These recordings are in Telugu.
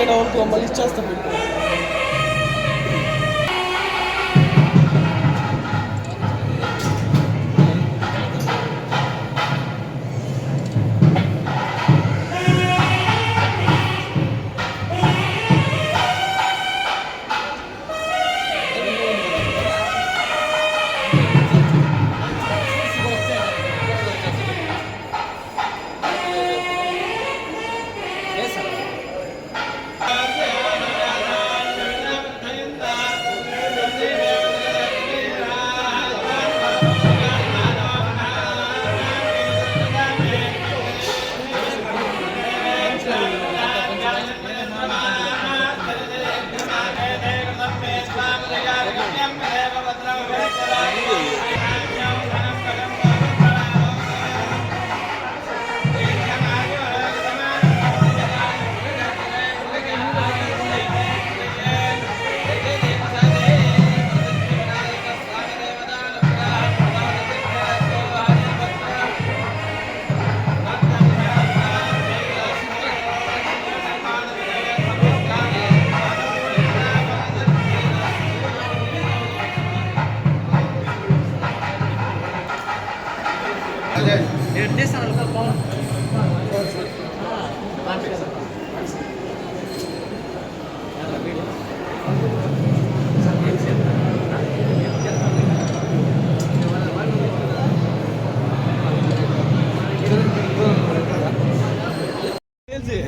అయినా అనుకో మళ్ళీ ఇచ్చేస్తా పెట్టు.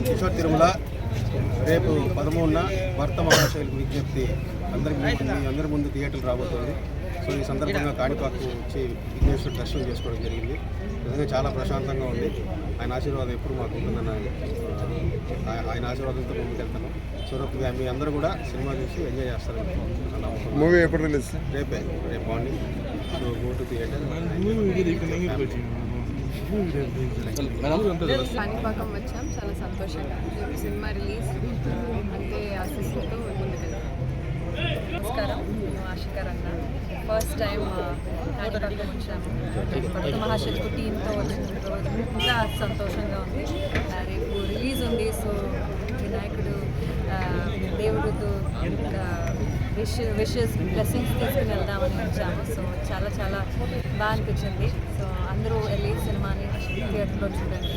కిషోర్ తిరుమల రేపు 13న భర్త మహాశైలకు విజ్ఞప్తి అందరి ముందు థియేటర్లు రాబోతుంది. సో ఈ సందర్భంగా కాణిపాకు వచ్చి విఘ్నేశ్వర దర్శనం చేసుకోవడం జరిగింది. నిజంగా చాలా ప్రశాంతంగా ఉంది. ఆయన ఆశీర్వాదం ఎప్పుడు మాకు ఉంటుందని ఆయన ఆశీర్వాదంతో ముందుకెళ్తాను. సో మీ అందరూ కూడా సినిమా చూసి ఎంజాయ్ చేస్తారని మూవీ ఎప్పుడు రిలీజ్? రేపు morning. So go to theatre. Kanipakam వచ్చాం, చాలా సంతోషంగా. సినిమా రిలీజ్ అంటే ఆశిస్తుతో ముందుకెళ్తాం. నమస్కారం, నేను ఆశికరంగా ఫస్ట్ టైం కాణిపాకం వచ్చాము. భర్త మహాశైలకు టీంతో వచ్చిన రోజు ఇంకా సంతోషంగా ఉంది. రేపు రిలీజ్ ఉంది. సో వినాయకుడు దేవుడితో విషెస్ బ్లెస్సింగ్స్ తీసుకుని వెళ్దామని వచ్చాము. సో చాలా చాలా బాగా అనిపించింది. సో అందరూ వెళ్ళి సినిమాని థియేటర్లో చూడండి.